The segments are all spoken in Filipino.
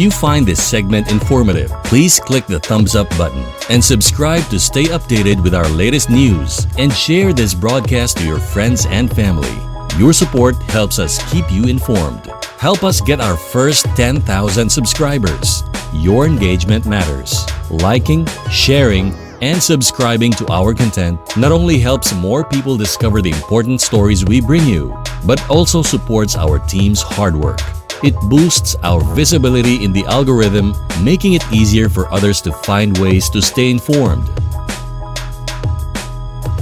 you find this segment informative, please click the thumbs up button and subscribe to stay updated with our latest news, and share this broadcast to your friends and family. Your support helps us keep you informed. Help us get our first 10,000 subscribers. Your engagement matters. Liking, sharing, and subscribing to our content not only helps more people discover the important stories we bring you, but also supports our team's hard work. It boosts our visibility in the algorithm, making it easier for others to find ways to stay informed.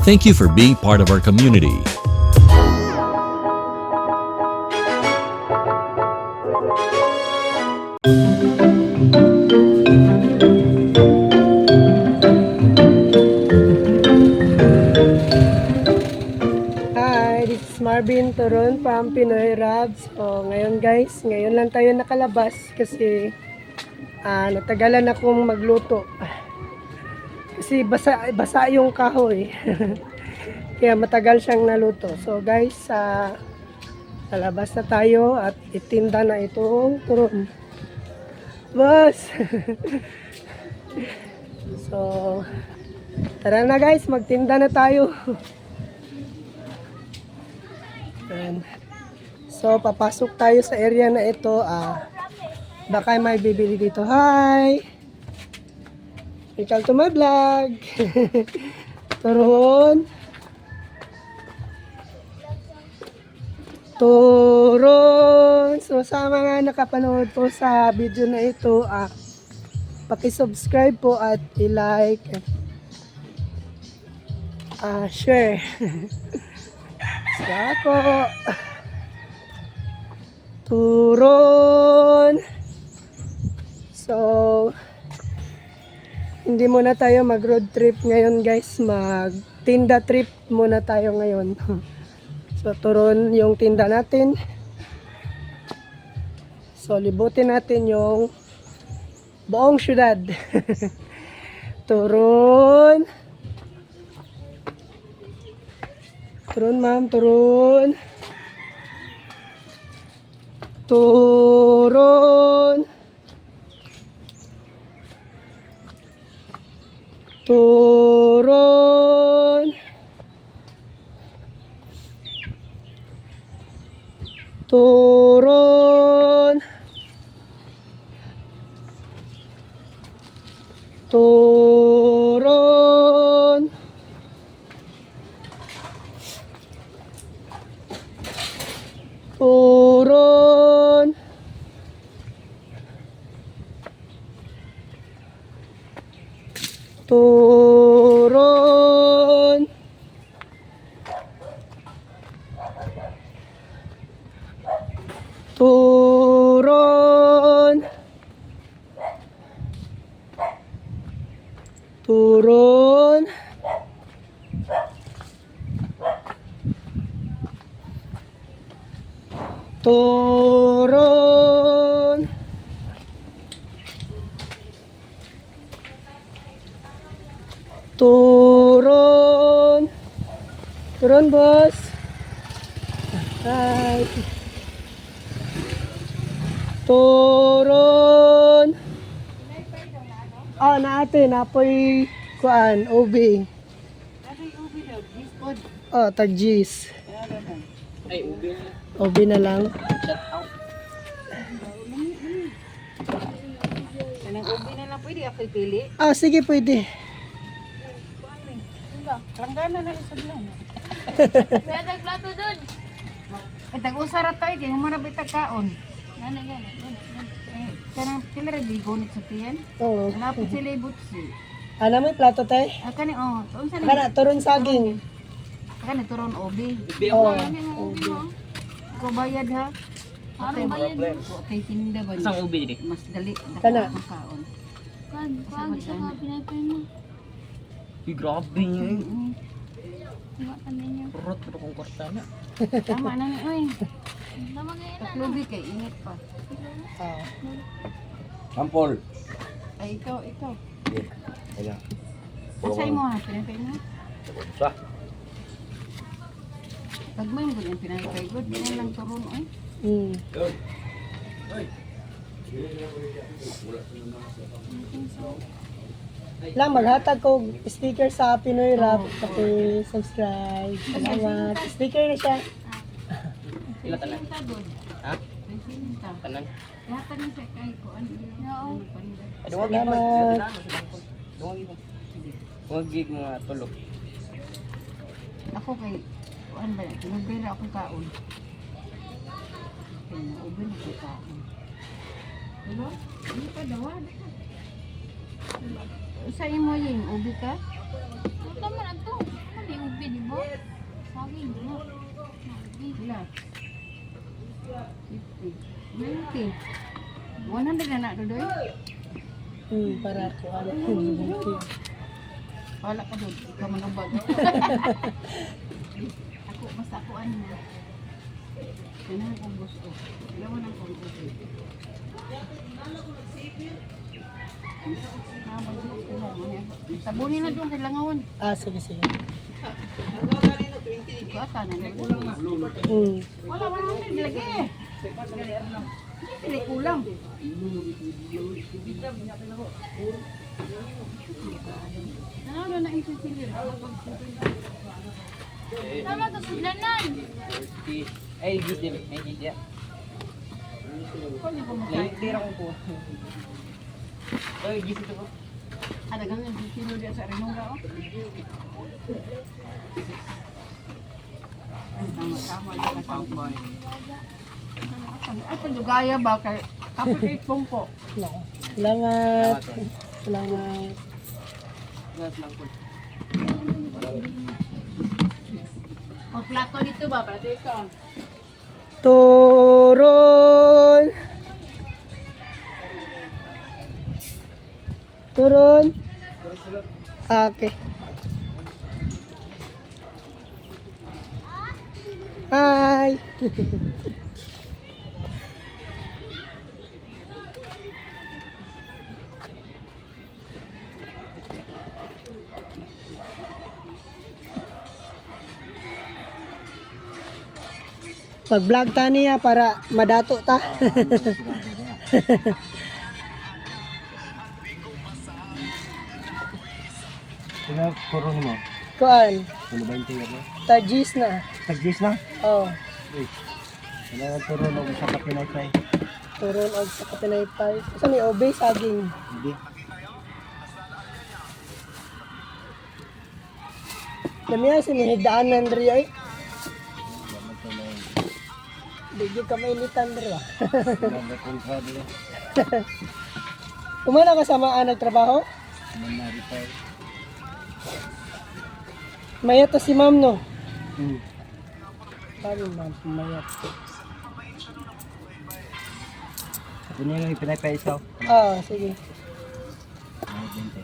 Thank you for being part of our community. Hi, this is Marvin Turon from Pinoy Rabs. So, ngayon guys, ngayon lang tayo nakalabas kasi natagalan akong magluto. Kasi basa yung kahoy. Kaya matagal siyang naluto. So guys, lalabas na tayo at itinda na itong turon. Boss! So, tara na guys, magtinda na tayo. So, papasok tayo sa area na ito. Baka may bibili dito. Hi! Welcome to my vlog. Turon. Turon. So, sa mga nakapanood po sa video na ito, paki-subscribe po at i-like, share. Ako. Turon. So, hindi muna tayo mag-road trip ngayon guys. Mag-tinda trip muna tayo ngayon. So, turon yung tinda natin. So, libutin natin yung buong syudad. Turon. Turun ma'am, turun. Turun. Turun. Turun. Turun. Turun. Turun. Turun. Turun. Turun. Turun. Turun, boss. Hi. Turun. Oh, naate napoy kuan ubi. Oh, tagjis. Ay, ubi. Ubi na lang. Shut out. Anong ubi na lang pwede ako ipili? Sige, pwede. Langgana na isa lang. May nagplato dun. Ay, tag-usara tayo, kaya humarap itag kaon. Nana. Kanang pila rin gunit sa tiyan. Oo. Lapot sila ibutsi. Ano may plato tay? Kani, tuon sa Kana turun saging. Kani, turon ubi. Oh. Ubi. Ikaw bayad ha? Ano bayad? Okay, tinda ba niya? Isang ubi di. Mas dali. Kana. Ang kaon. Kuan sa mga pinapay mo. Uy, grabe niya eh. Iwa ka ninyo. Purot mo kong kwarta na. Tama na ni, oy. Namagay na. Taklubi kay init pa. Sampol. Ay, ikaw. Sige. Ayan. Asay mo ha, pinapay mo. Sa. Pagmay mo yung pinapay good, yan lang turon, oy. Mm. Lang, maghatag ko sticker sa Pinoy Rap. Paki-subscribe. Salamat. Sticker na siya. Ila tanan. Sinta doon. Ha? Sinta. Tanan. Lahat na siya kay ko ano Oo. Ay, duwag gid mo. Salamat. Duwag gid mo. Duwag gid mga tulog. Ako kay kuan ba tinubira ako kaon. Kaya ubin ako kaon. Hello? Hindi pa dawan. Sa imo yung ubi ka? Ito naman ito. Ano yung ubi, di ba? Saging, di ba? Ubi. Ila. 50. 90. 100 na na dodoy. Para ko ano. Wala ka doon. Ikaw manubag. Ako, basta ako ano mo. Yan ang kong gusto. Ilawan ang kong gusto. Sabunin na doon kay Langawan. Sige, sige. Ito ata na lang. Wala, wala na nilagay eh. Hindi kulang. Ano na yung sisilir? Tama to sudlanan. Ay, gid din. Ay, gid ya. Kung yung kumakain. Lalitira ko po. Ay, gid ito ko. Adagang yung sisilir diya sa Renunga. Tama-tama lang ang pangboy. Ay, pandugaya ba? Kapag kay Pongko. Salamat. Salamat. Gas lang po. Magplato dito ba? Para dito. Turon. Turon. Okay. Hi. Pag-vlog ta niya para madato ta. Sino turon mo? Kuan, Ano ba yung tingin mo? tajis na. Tag-10 na? Oh, Ano ang turon o sa kapinay-tay? turon og sa kapinaypay. Sa may obey saging. Hindi. Damiya sinihigdaanan diri ay. Digi ka mainitan diri. Mga kontra dito. Kumana kasamaan nagtrabaho? Manaripay. Mayat to si ma'am no. Hmm. Paano ma'am mayat? Ito niya yung pinapaisaw. Sige. Mga 20.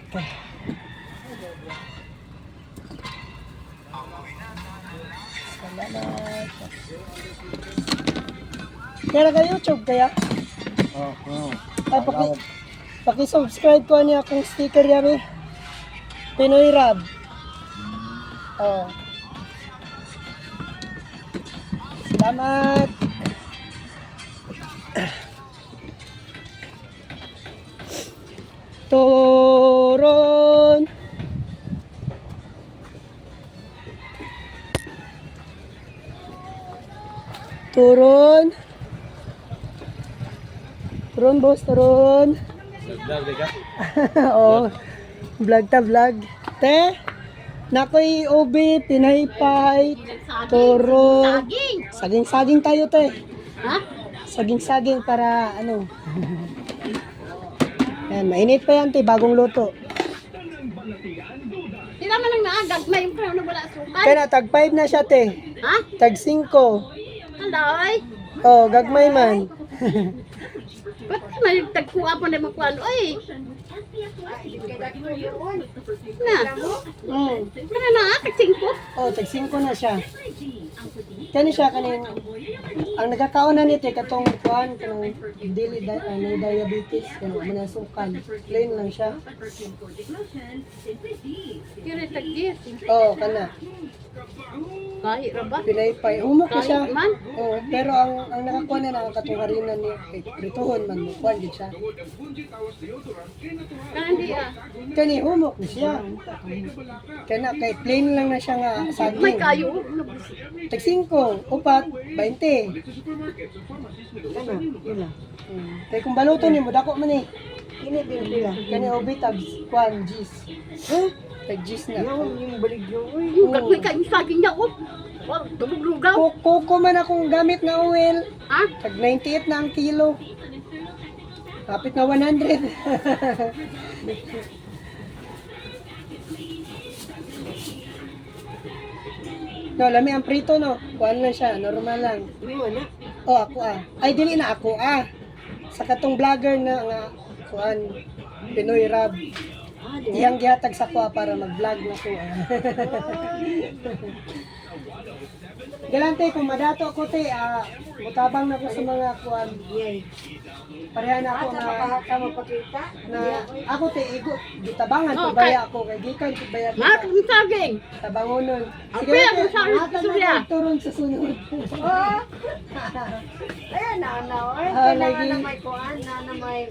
Okay. Salamat. Kaya ka YouTube kaya? Oo. Paki-subscribe ko niya akong sticker yabi. Pinoy Rab. Salamat. Turon. Turon. Turon boss, turon. Vlog ka? Oo. Vlog ta vlog. Te, nakoy ubi, pinaypay, turon. Saging-saging tayo te. Ha? Saging-saging para ano. Yan, mainit pa yan te, bagong luto. Sila man lang naagag. May yung na wala sukan. Kaya na, tag 5 na siya te. Ha? Tag 5. Halay. Oh, gagmay man. Ba't may tagkuha po na magkuhan? Uy! Na? Ano na? Katsing ko? Oh, tag 5 na siya. Kani siya kanin. Ang nagkakaon na nito katong kuan kanang diabetes kano manasukan. Plain lang siya. Kira tag-10. Oh, kana. Kahit ra ba? Pinaypay. Humok na siya. Kahit man? Oo, pero ang nakakuha na nakakatungarinan niya kay prituhon man mo. Kuhan gid siya. Kandi Kani humok na siya. Kana kay plain lang na siya nga May saging. kayo. Tag 5, upat, 20. Ano? Ila. Kay kung baluto ni mo dako man eh. Kini bila. Kani obi tag kuan gis. Tag gis na. Yung baligyo. Yung kakoy kayo sa akin niya. Wow, tubog-lugaw. Kuko man akong gamit na oil. Ha? Tag 98 na ang kilo. Kapit na 100. No, lami ang prito no. Kuan lang siya, normal lang. Oh, ako Ay dili na ako Sa katong vlogger na nga kuan Pinoy Rab. Iyang gihatag sa kuha para mag-vlog na ko. Galante kung madato ko te, mutabang na ko sa mga kuan. Pareha na ako na ako te igo gitabangan ko baya ako kay gikan ko baya. Matong saging. Tabangonon. Ang pera mo sa akin, Surya. Turon sa sunod. Ayan na, lagi. may kuan, na may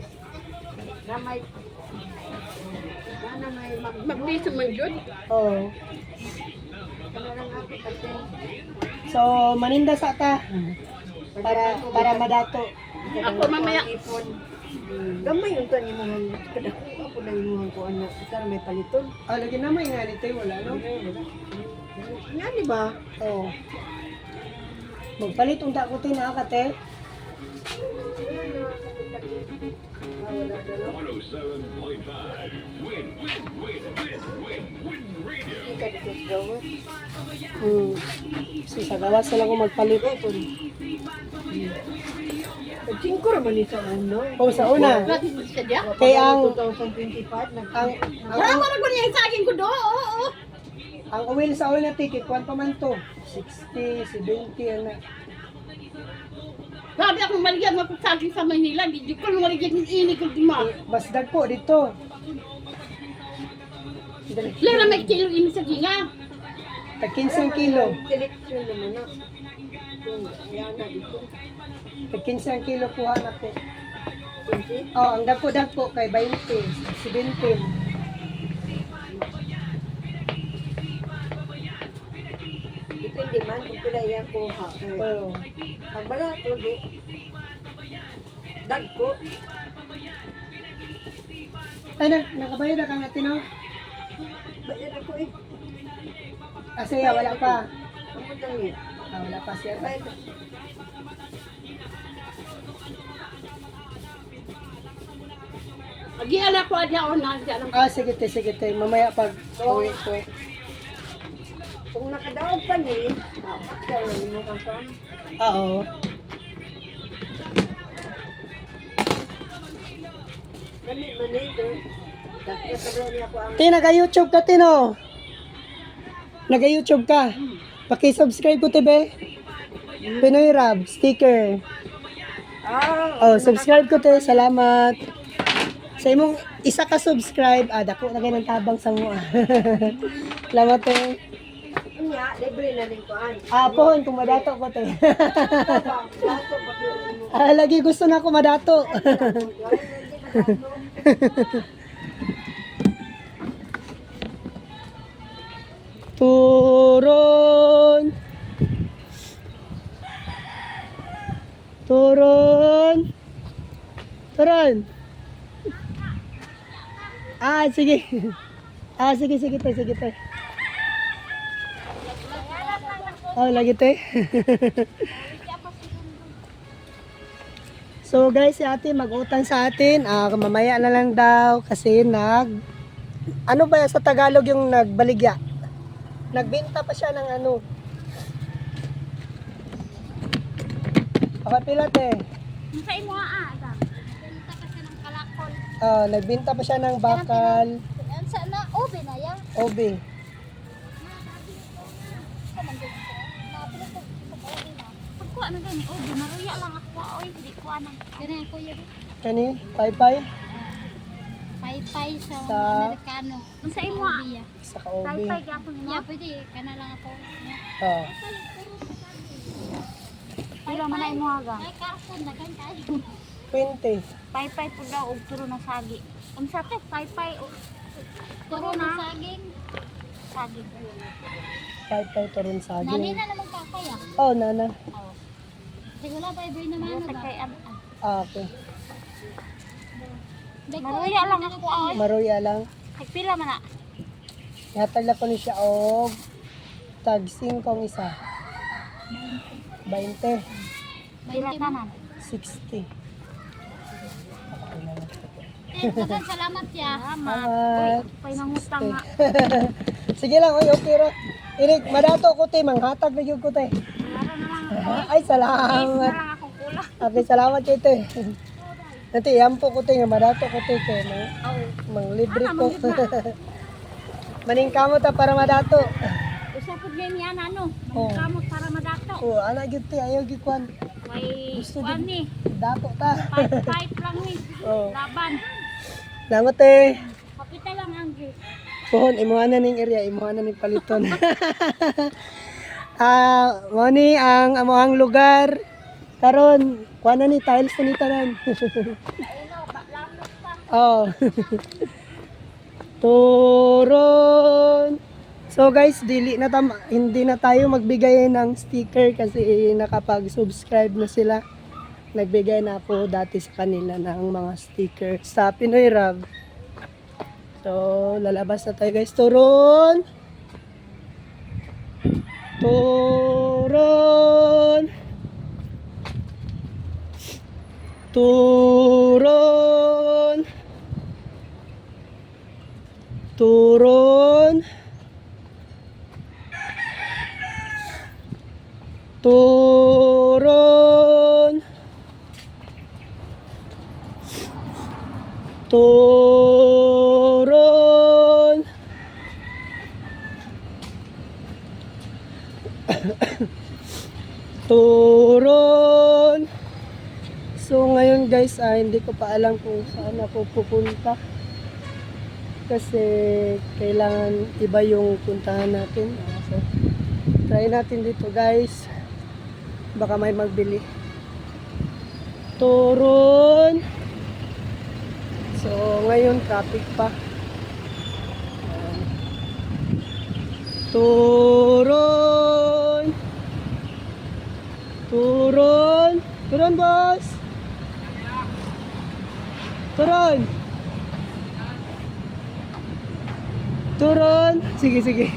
magpiso man yun. Oh. So maninda sa ta para madato. Ako mamaya. Gamay yung tanya mo ng kadako ako na yung ko ano para may paliton. Lagi na may nga nito wala no. Nga di ba? Oh. Magpalit unta ko tin ha kate. So, sa gawas na lang ko magpalit. Pagtingko raman ni sa ano. Oh, sa una. Kaya? Kaya ang 2025 Wala mo rin yung saging ko do. Oo. ang oil sa oil na ticket, kuwan pa man to? 60, 70, ano. Sabi akong maligyan mo saging sa Manila. Hindi ko nung maligyan yung ini ko di ma. Mas dagpo dito. Lalo na may kilo ini sa ginga. Tag 15 kilo. selection naman na. Yan na dito. Tag 15 kilo kuha na ko. 20. Oh, ang dagpo kay 20, 17. Depende man kung pila yan ko ha. Oh. Ang balato di. Dagko. Ay, nakabayad na ka natin, no? Bayad ako eh. Kasi wala pa. Ang madali. Wala pa siya. Bayad. Agi ala ko adya on na dyan. Sige te. Mamaya pag uwi ko. Kung nakadaog pa ni, dapat daw na mo kang pan. Oo. Dali man ito. Dapat ka daw niya ko ang Te, naka-YouTube ka, Tino. Naka-YouTube ka. Paki-subscribe ko, Tebe. Pinoy Rab, sticker. Oh, subscribe ko, Te. Salamat. Sa imong isa ka subscribe, dako na ganang tabang sa mo. Salamat, Te. niya, libre na rin ko an. Pohon, kung madato ko, Te. Dato pa Lagi gusto na ako madato. Turon. Sige. Sige, Te. Lagi, Te. So guys, si ate mag-utang sa atin. Mamaya na lang daw kasi ano ba sa Tagalog yung nagbaligya? Nagbenta pa siya ng ano. Pila, Te. Sa imo Adam. Nagbenta pa siya ng kalakol. Nagbenta pa siya ng bakal. Sa na obe na ya. Obe. Pagkuha na gani obe naruya lang ako oy, di ko ana. Gani ako ya. Kani, pay. Paypay sa Sa Amerikano. Unsa imo? Saudiya. sa kaobi. Paypay gyapon mo. Yeah, pwede. Kana lang ako. Yeah. Oh. Pila man ay mo aga. Ay, karton. Dagan kayo. 20. Paypay pud daw og turo na sagi. Unsa to? Paypay og Turo na saging. sagi. Paypay turon Nani saging. na naman kakaya. Oh, nana. Sige wala pa ibig naman. Sa kay Okay. Maruya lang ako ay. Maruya lang. Ay pila man na. Yatag na ko ni siya og tag 5 isa. 20. Pila tanan. 60. Dagan salamat ya. Salamat. Pay nangutang nga. Sige lang, oy, okay ra. Irik, madato ko te, manghatag na yun ko te. Meron na lang. Ay, Is na salamat. lang ako kula. Okay, salamat kay te. Nanti, yampo ko te, nga madato ko te, kay mang libre ko. Maning kamot ta para madato. Usa pud gyud yan ano. Oh. Kamot para madato. Oh, ana gyud te, ayaw gyud kwan. Way Gusto kuan din. ni. Dato ta. Fight lang ni. Oh. Laban. Salamat te. Kapita lang ang gi. Pohon, imuha na ning area, imuha na ning paliton. Mo ni ang amoang lugar. Karon, kuha na ni tiles na ni tanan. Oh. Turon. So guys, hindi na tayo magbigay ng sticker kasi nakapag-subscribe na sila. Nagbigay na ako dati sa kanila ng mga sticker sa Pinoy Rab. So, lalabas na tayo guys. Turon! Turon! Turon! Turon! Turon! Turon! Turon! So ngayon guys, hindi ko pa alam kung saan ako pupunta. Kasi kailangan iba yung puntahan natin. So, try natin dito guys. Baka may magbili. Turon! So, ngayon traffic pa. Ayan. Turon! Turon! Turon, boss! Turon! Turon! Sige, sige.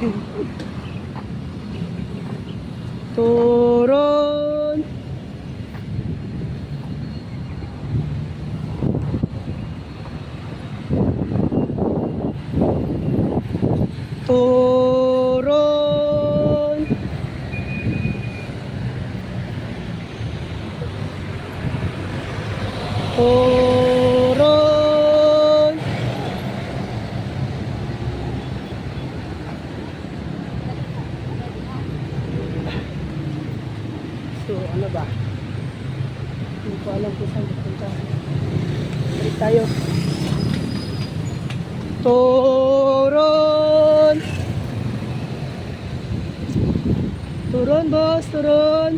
Turon! Turon! Turon! So, ano ba? Hindi ko alam kung saan pupunta. Balik tayo. Turon! Turon, boss! Turon!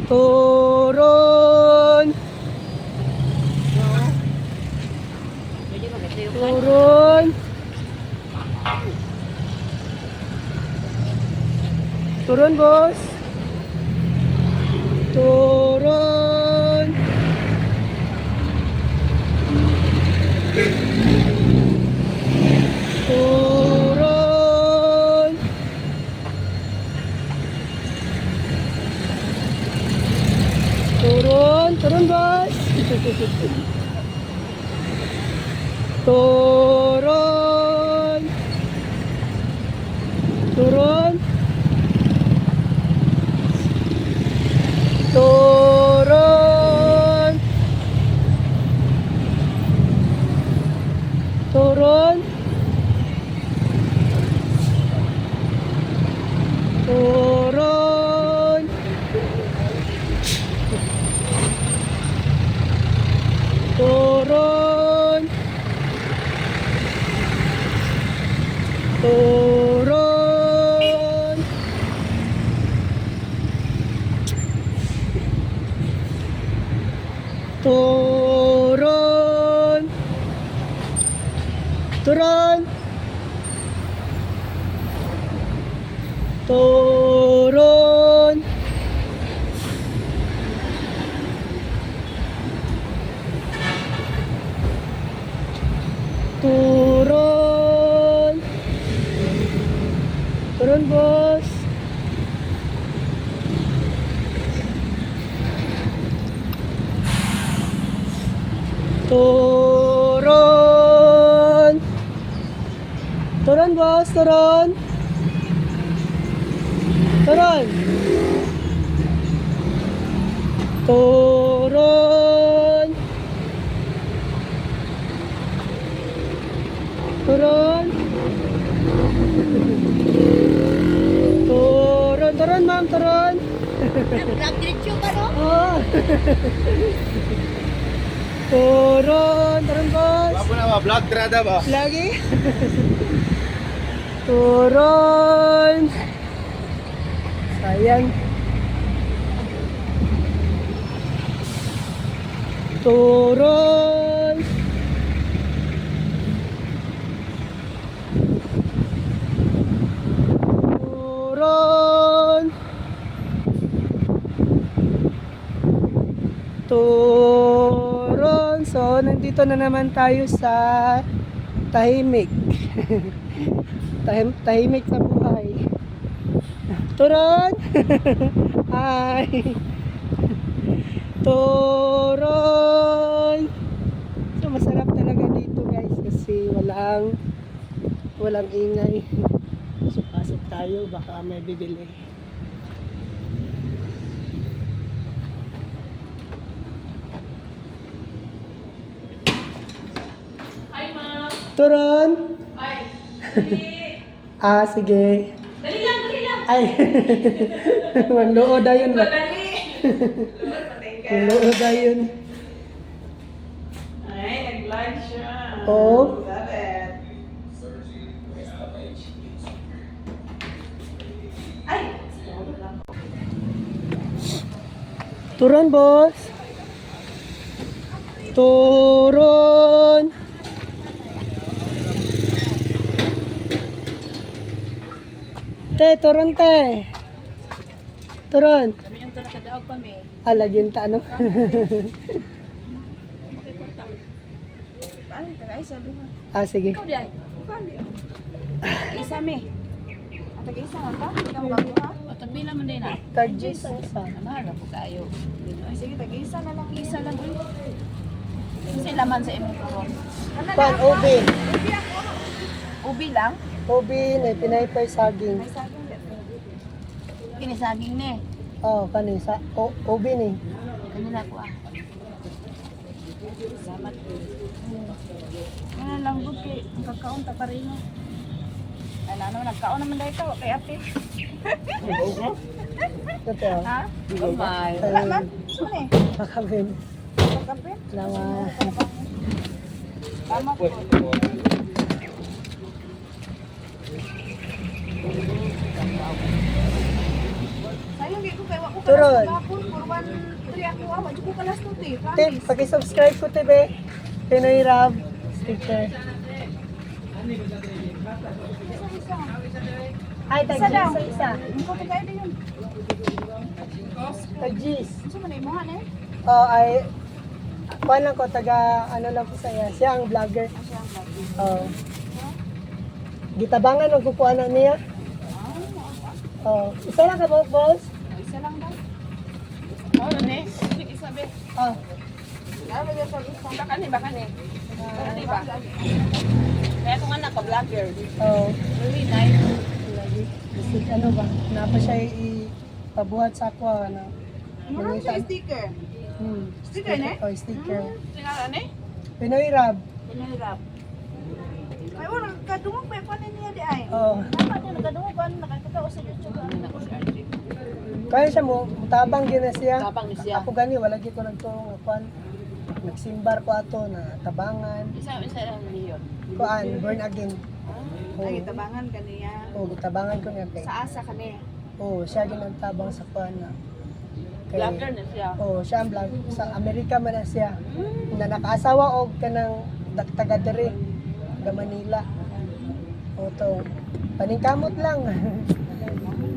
Turon! Turon! Turon, boss! Turon! Turon! Turun, turun bos. Turun. Turun. Turun. Turon. Turon. Turon. Turon. Turon. Turun, boss. Turun. Turun, boss. Turun. Turun. Turun. Turun. Turun, turun, ma'am, turun. Nag-diretso ka, no? Oh. Turun, turun, boss. Apa nama vlog terada ba? Lagi. Turun. Sayang. Turun. Turun. Turun. So, nandito na naman tayo sa tahimik. Tahimik sa buhay. Turun. Hi. Turun. So, masarap talaga dito, guys, kasi walang ingay. So, pasok tayo, baka may bibili. Turun. Ah, sige. Dali lang. Ay. Magluod ayun ba? Magluod ayun. Ay, nag-vlog siya. Oh. Love it. Ay! Turun, boss. Turun. Te, turun, te. Turun. Kami yung nakadaog pa, may. Alagyan ta, ano? Paano? Taga-isa, duha. Ah, sige. Ikaw di ay. Paano? Isa, may. At taga-isa nga ka? Ikaw mag ha? O, tagpila man din ah. Tag-G's ang isa. Mahal po kayo. Ay, sige, tag-isa na lang. Isa lang. Kasi laman sa imong karon. Pan, ubi. Ubi lang? Ubi, na pinaypay saging. May saging dito. Kinisaging ni. Oh, kanisa. Ubi ni. Kanina ko ah. Salamat. Ano lang good kay ang kakaon ta pa rin. Ay na naman nagkaon naman dahil ka kay ate. Ito. Ha? Oh my. Ay. Salamat. Sune. Makabim. Kape. Salamat. Tama po. Sayang di ko kay wa ko Turon. kapon for 1 3 ako wa ko kalas to ti. Te, paki-subscribe ko, Tebe. Pinoy Rab. Sticker. Ay, Isa daw. tag-G's isa. Iko to kay yun. Tag-G's. Unsa man imo han eh? Oh, ay, kuha lang ko, ano lang ko saya. Siya ang vlogger. Oh. Gitabangan, magkukuha na niya. Oh. Isa lang ka, boss? Isa lang daw. Oh, ne. Isa be. Oh. Ano ba sa isang baka ni? Ano ba? Kaya kung anak ko vlogger. Oh. Really nice. Lagi. Kasi ano ba? Napa siya ipabuhat sa ako. Ano? Ano siya sticker? Sticker, ne? Oh, sticker. Tingala ne? Pinoy Rab. Pinahirap. Ay, wala kadungog pa pa niya di ay. Oh. Tama din kadungog ba nakakataw sa YouTube ano ko sa RG. Kaya siya mo, mutabang gina siya. Tabang ni siya. Ako gani, wala gid ko nagtuong akuan. Nagsimbar ko ato na tabangan. Isa lang niyo. Kuan, born again. Ay, tabangan ka niya. Oh, gitabangan ko niya kay. Sa asa ka niya. Oh, siya ginagtabang sa kuan na. Vlogger na siya. Oh, siya ang vlog sa Amerika man na siya. Na nakaasawa og kanang taga diri ga Manila. Oh, to. Paningkamot lang.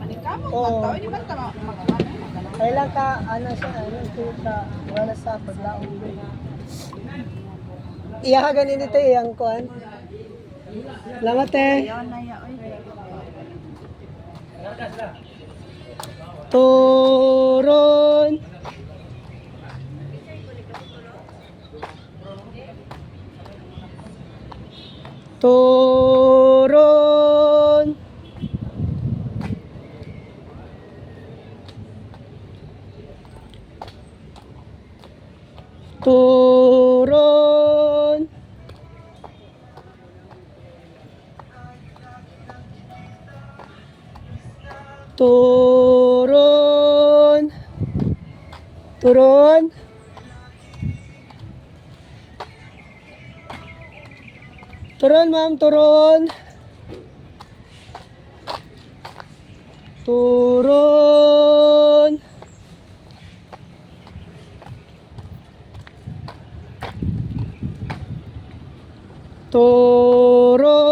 Manikamo, Oo. magtao, di ba ito magkano? Kailan ka ano siya, ano ka wala sa paglaong. Iya ka ganin ito iyang kuan. Salamat eh. Ayaw na ya, oy. Turon. Turon. Turon. Turon. Turon. Turon, ma'am, turon. Turon. Turon.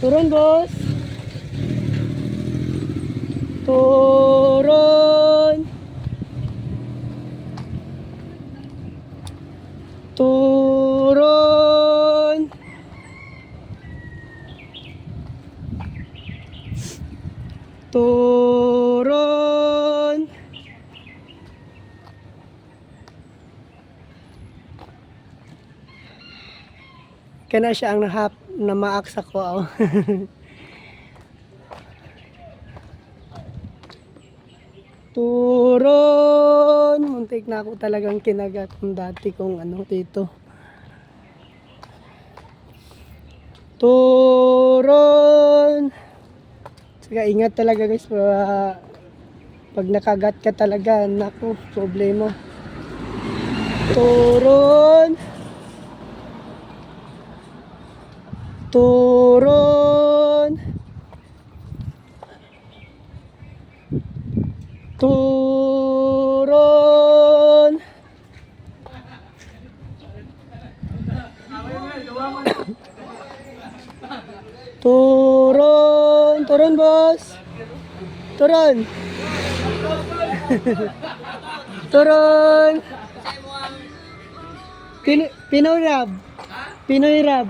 Turun, bos. Turun. Turun. Turun. Kana siya ang namaak sa ko. Oh. Turon. Muntik na ako talagang kinagat kung dati kong ano dito. Turon. Saka ingat talaga guys pag nakagat ka talaga, naku, problema. Turon. Turon. Turon. Turon. Turon, bos. Turon. Turon. Pinoy Rab. Pinoy Rab.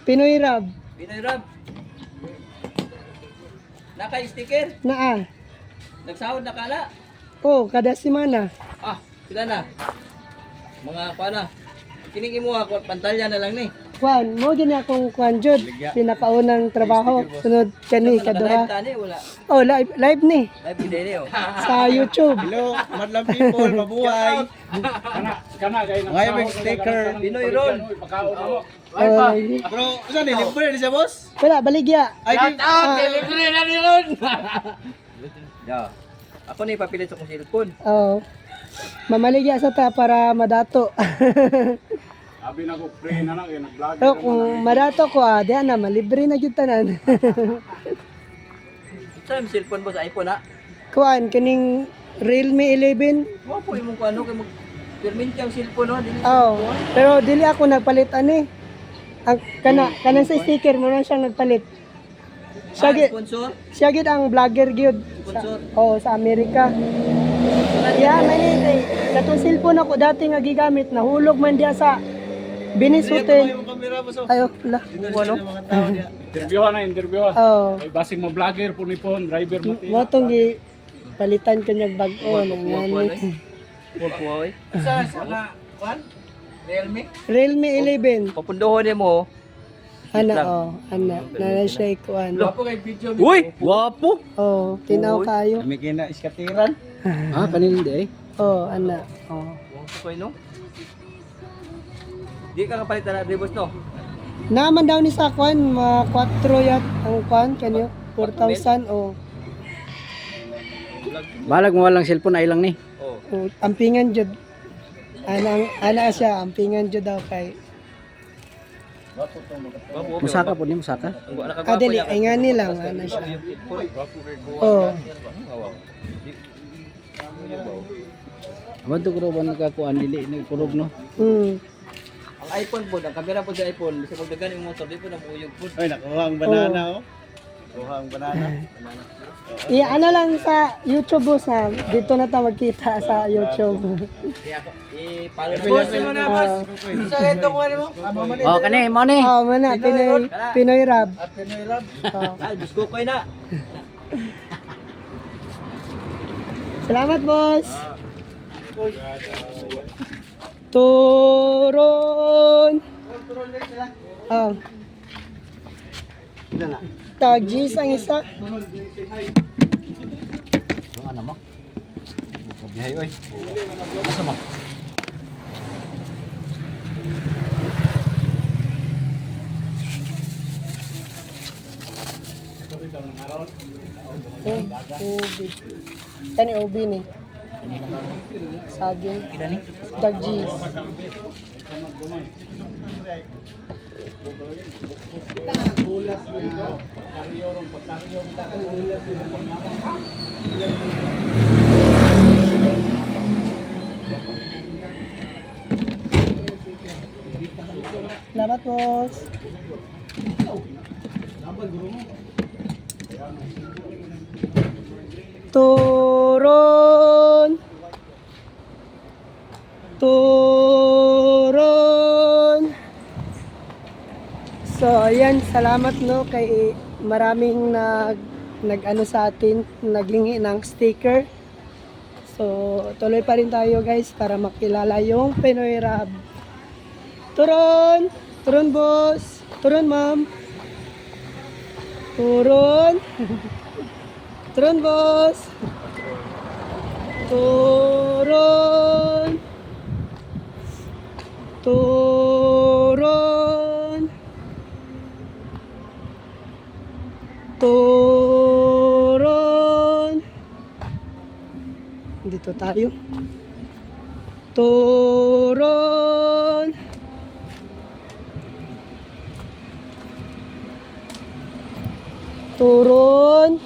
Pinoy Rab. Pinoy Rab. Naka-sticker. Naa. Nagsahod na kala. Oh, kada semana. Ah, sila na. Mga pana. Kining imo ako pantalya na lang ni. Kwan, mo din akong kwan jud. Pinakaunang trabaho. Sunod kani kaduha. Live tani wala. Oh, live ni Live video ni oh. sa YouTube. Hello, madlang people, mabuhay. Ngayon may sticker. Pinoy Ron. Oh, Bro, saan ni? Libre ni siya, boss? wala baligya. Ay, Delivery na ni Ron. Ya. Ako ni papilit sa kong cellphone. Oh. Mamaligya sa ta para madato. Sabi na ko, pre na lang, nag-vlog. So, kung madato ko diyan na malibre na gyud tanan. Sa yung cellphone mo sa iPhone ha? Kuan kining Realme 11. Mo po imong ano kay mag permit kang cellphone no. Dili. Oh, pero dili ako nagpalit ani. Ang kana sa sticker mo na siyang nagpalit. Siya gid, Sponsor. siya gid ang vlogger gyud. Sponsor. Sa Amerika. Yeah, manit. Katong cellphone ako dati nga gigamit nahulog man diya sa Binis Hotel. yung camera mo, so. Ayo, la. Ano? Mga tao niya. Interviewhan. Oh, Ay, basig mo vlogger, punipon, driver mo. mo tong gi palitan kanyang bag-o nang ngani. Pupoy. Sa na, Juan? Realme? Realme 11. Papundohon ni mo. Ana na siya kuan. Wapo kay video ni. Uy, guwapo. Oh, tinaw kayo. Kami kina iskatiran. Kanin hindi eh. Oh, ana. Oh. Guwapo kayo no? Di ka kapalitan na ribos no? Naman daw ni sa kuan, mga 4 yat ang kuan kanyo. 4,000 oh. Balag mo walang cellphone ay lang ni. Oh. Ampingan jud. Ana siya, ampingan jud daw kay. Musaka po ni musaka. Kadili, ay nga nilang, ano siya. Oh, Aman to ko ba nakakuan dili nagkurog no. Ang iPhone po, ang camera po sa iPhone, bisa magdagan yung motor, di po na buyog po. Ay nakuha ang banana oh. Kuha ang banana. ano lang sa YouTube boss ha. Dito na tayo magkita sa YouTube. I-follow na boss. Oh kani mo ni. Oh, mana Pinoy Rab. Ay, gusto ko na. Salamat boss. Turon. Oh. Tagis ang isa. Ano mo? Bihay oy. Asa mo? Ubi. Kani ubi ni. Saging. Tagis. Salamat boss. Turon. Turon. So, ayan, salamat no kay maraming nag-ano sa atin, naghingi ng sticker. So, tuloy pa rin tayo guys para makilala yung Pinoy Rab. Turon! Turon boss! Turon ma'am! Turon! Turon boss! Turon! Turon! Turon! Dito tayo. Turon! Turon!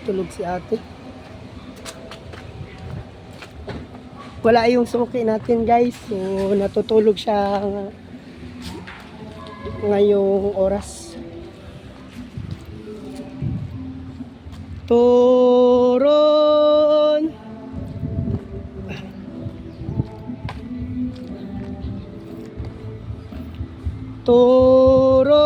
Tulog si ate. Wala yung suki natin guys. So natutulog siya ngayong oras. Turon! Turon!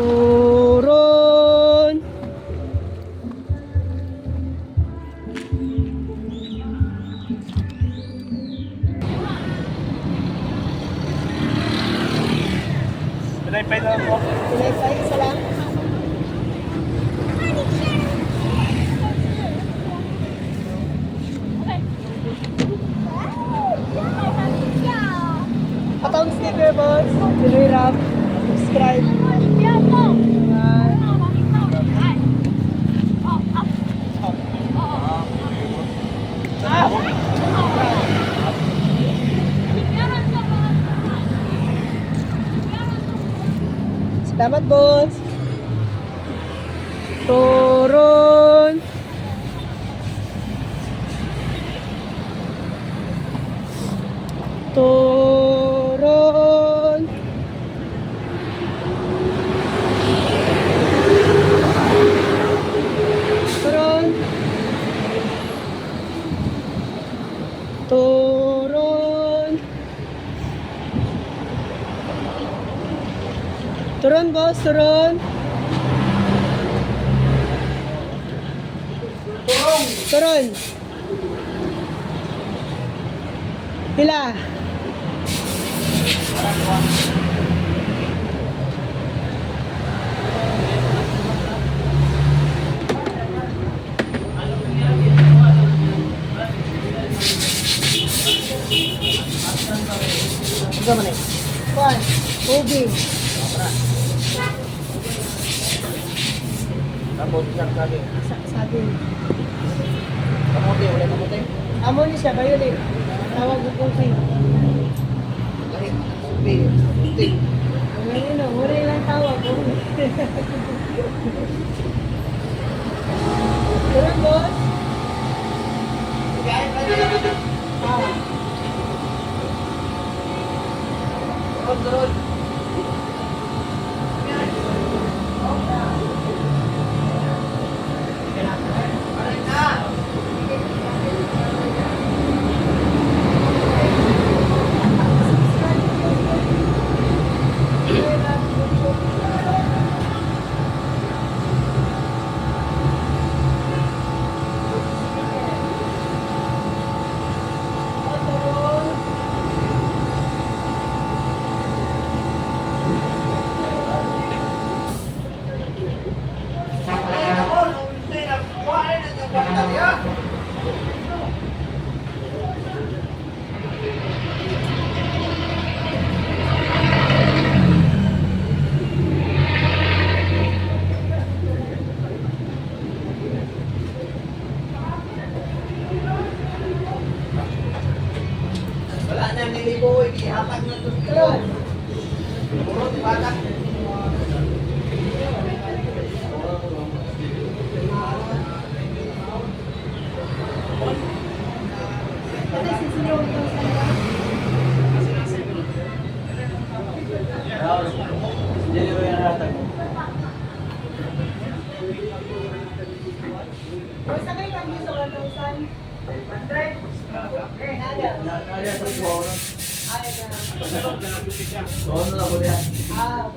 Turon! Pinay-pay lang po. Pinay-pay, isa lang. Atong sticker boss. Pinoy Rab. Subscribe. Salamat boss. Turon. Turon. Turon. Turon. Turon boss, turon. Turon. Pila. Ikaw man eh. Kuan, ubi. Tapos siyang saging. Saging. Kamote, wala kamote. Amo ni siya, kayo din. Tawag ko kung kayo. Lahi. Ubi. Ubi. Ngayon o, muna ilang tawag ko. Turun, boss. Ah. Turun. Wala na nilibo, ihatag na ito. Puro, di bata. Basta kayo lang dito sa 1,000. 100? Ah,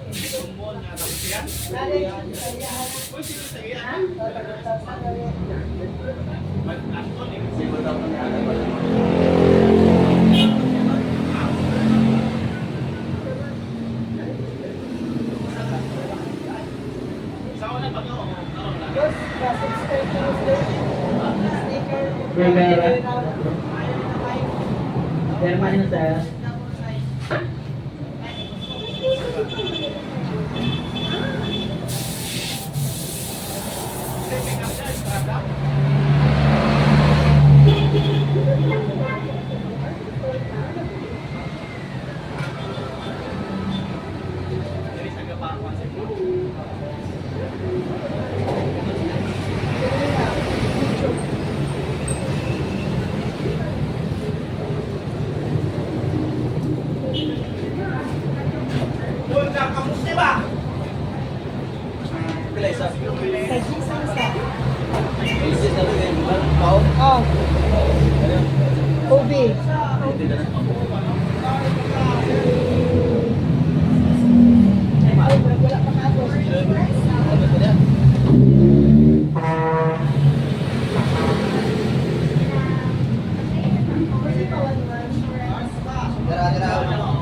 Oh. Ubi. Wala pa ka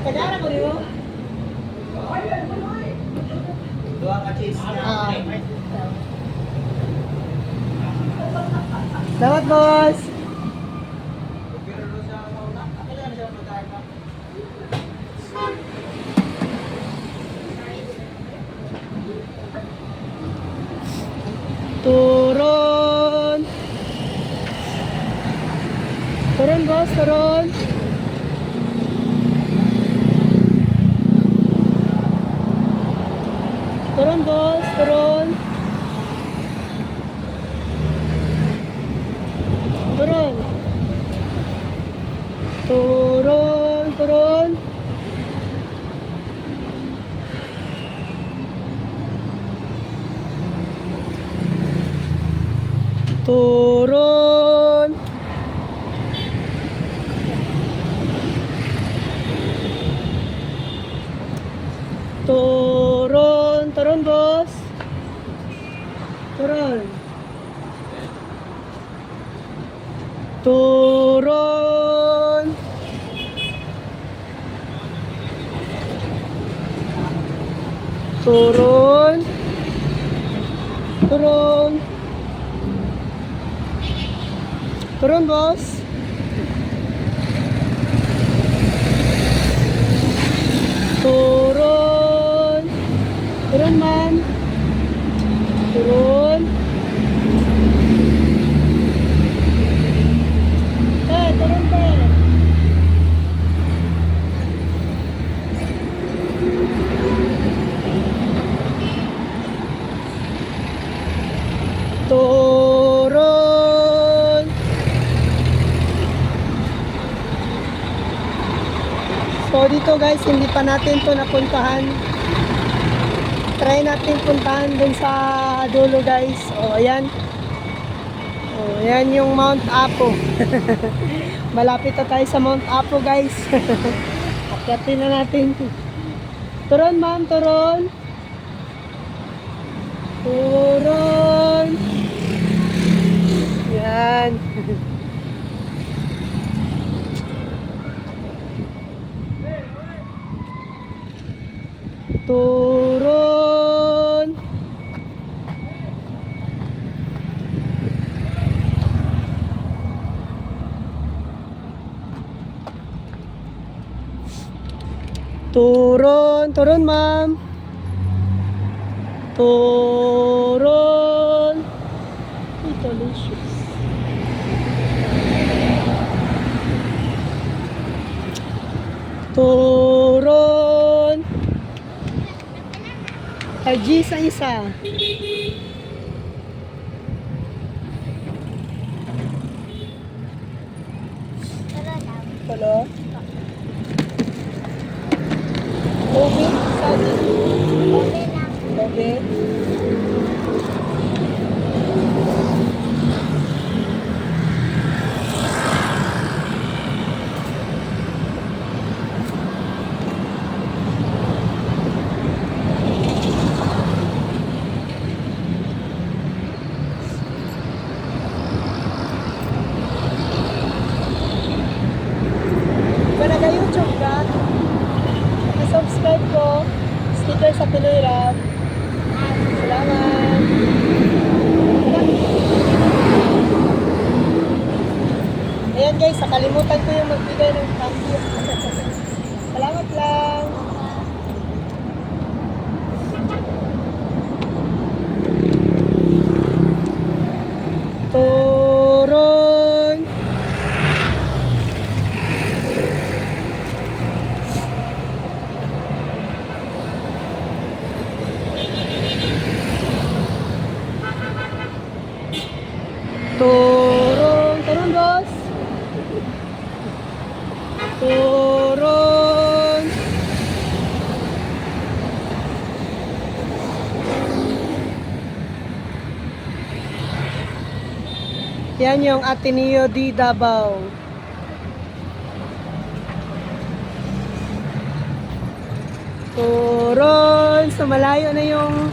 Kadara ko niyo? Dua ka cheese na. Dapat, boss. Turun. Turun, boss, turun. Turun, boss, turun. Turun. Turun. turon. Turon. Turon. Turon, boss. Turon. Turon. Turon. Turon. Turun, boss. Turun. Turun, man. Turun. Turun pa. Turun. So dito guys, hindi pa natin to napuntahan. Try natin puntahan dun sa dulo guys. O ayan. O ayan yung Mount Apo. Malapit na tayo sa Mount Apo guys. Akyatin na natin. Turon ma'am, turon. Turon. Yan. Turun. Turun, turun ma'am. Turun. Delicious. Turun. Haji sa isa. Hello? Obe? Sabi? Obe? Nag-YouTube ka? Na-subscribe ko. Sticker sa Pinoy Rap. Salamat. Ayan guys, nakalimutan ko yung magbigay ng thank you. Salamat lang. Turun. Turun, turun boss. Turun. Yan yung Ateneo di Davao. Turun. So malayo na yung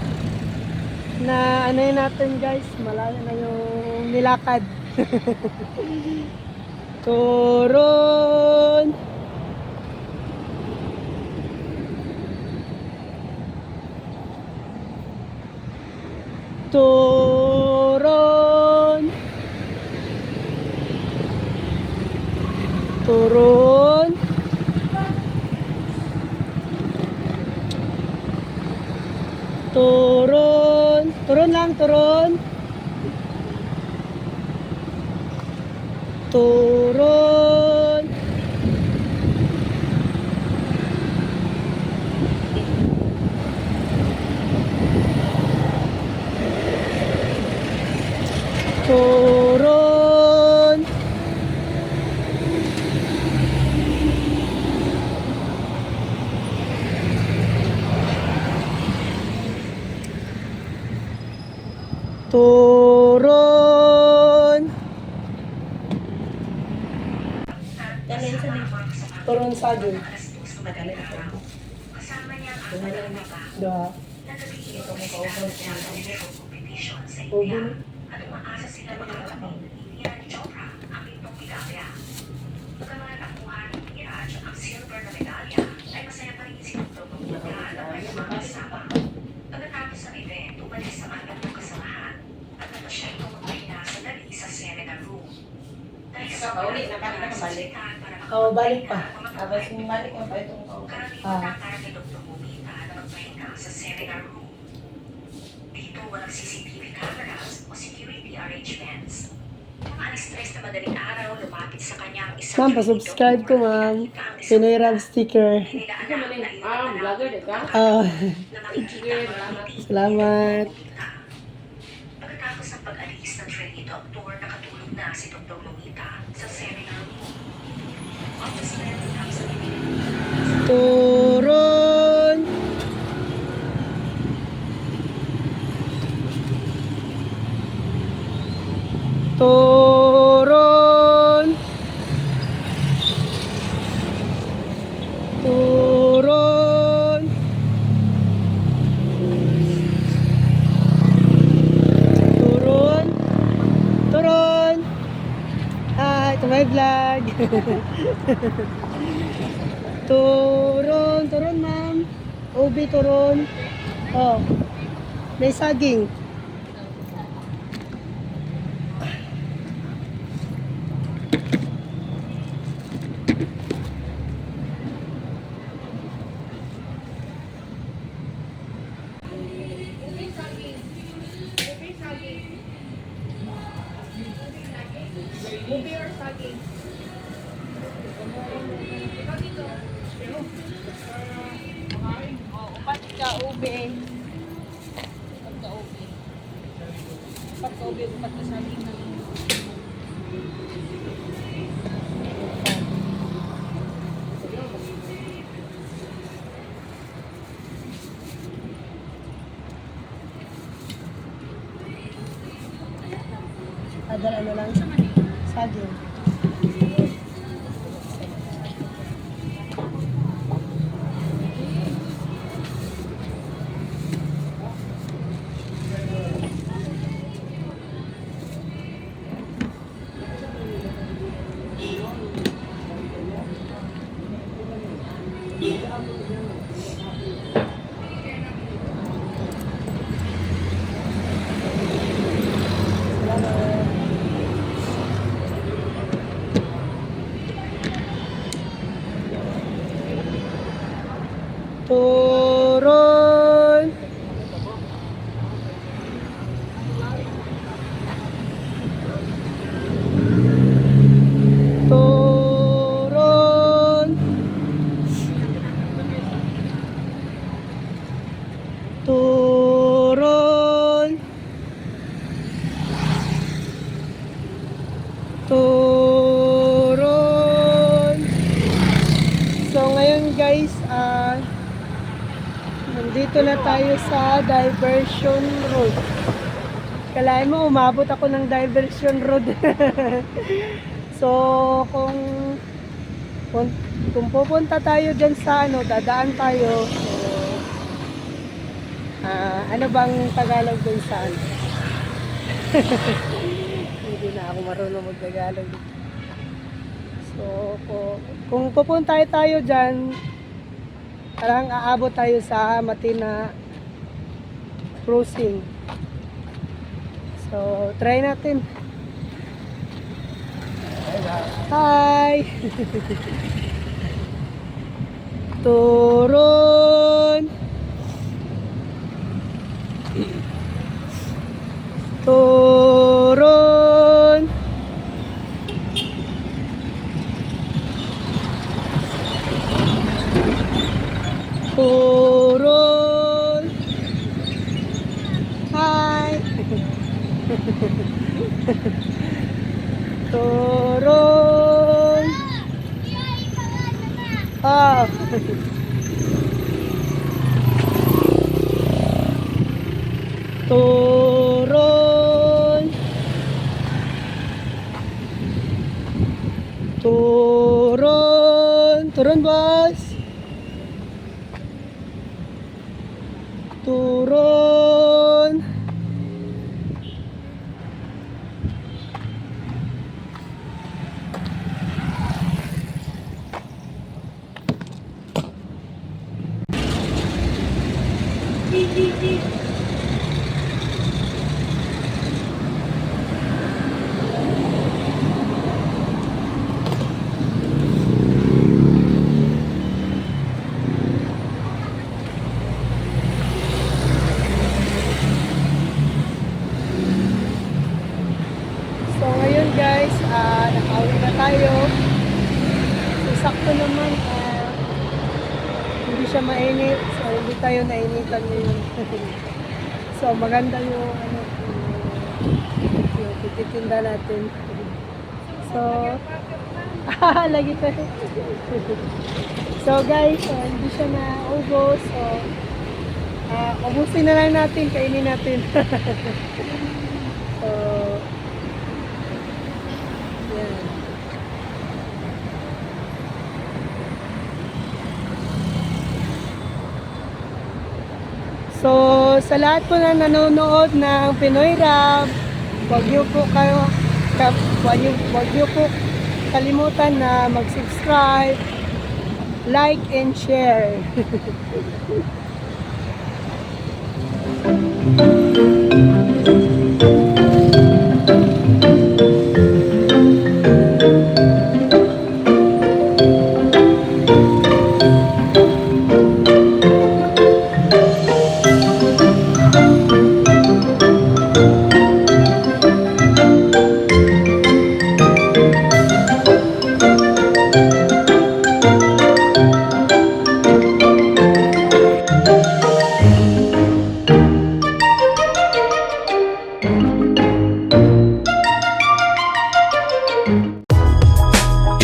na ano yun natin guys, malayo na yung nilakad. Turun. Turun. Turun. Turun. Turun lang, turun. Turun. Turun. Turon. Turon saging. Dua. Ubi. Oh, balik pa. Tapos yung balik mo pa itong Ah. Dito walang CCTV cameras o security arrangements. Mga alas-3 na madaling araw, lumapit sa kanya ang isang Ma'am, pa-subscribe ko, ma'am. Pinoy Rab sticker. Vlogger ka? Ah, na makikita salamat. Pagkatapos ng pag-alis ng trainee doctor, nakatulog na si Dr. Lumita sa seminar room. Office led ang sa Turon. Turon. Turon. Turon. Turon. Ah, ito may vlog. Turon, turon ma'am. Ubi turon. Oh. May saging. Upat ka ube. Upat ka ube. Upat ka ube, upat ka saging na. Adal ano lang? Saging. Turon. Turon. Turon. Turon. So ngayon guys, nandito na tayo sa diversion road. Kalahin mo, umabot ako ng diversion road. So, kung pupunta tayo dyan sa dadaan tayo. So, ano bang Tagalog dun sa Hindi na ako marunong mag-Tagalog. So, kung pupunta tayo dyan, parang aabot tayo sa Matina Crossing. So, try natin. Hi! Turon! Turon! Turon! Hi! Turon! Ah! Turon! Turun, boss! Turun! So ngayon guys, nakauwi na tayo. So sakto naman, hindi siya mainit. So hindi tayo nainitan ngayon. So maganda yung yung tititinda natin. So lagi tayo. So guys, hindi siya naubos. So ubusin na lang natin, kainin natin. So yan. So, sa lahat po na nanonood ng Pinoy Rap, huwag niyo po kalimutan na mag-subscribe, like, and share.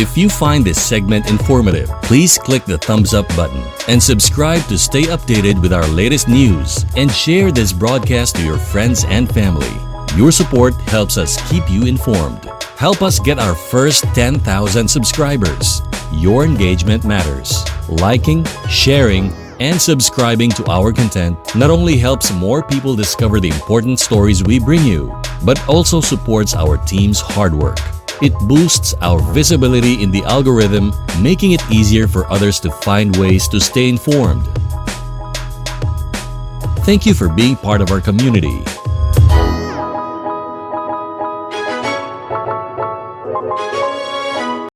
If you find this segment informative, please click the thumbs up button and subscribe to stay updated with our latest news and share this broadcast to your friends and family. Your support helps us keep you informed. Help us get our first 10,000 subscribers. Your engagement matters. Liking, sharing, and subscribing to our content not only helps more people discover the important stories we bring you, but also supports our team's hard work. It boosts our visibility in the algorithm, making it easier for others to find ways to stay informed. Thank you for being part of our community.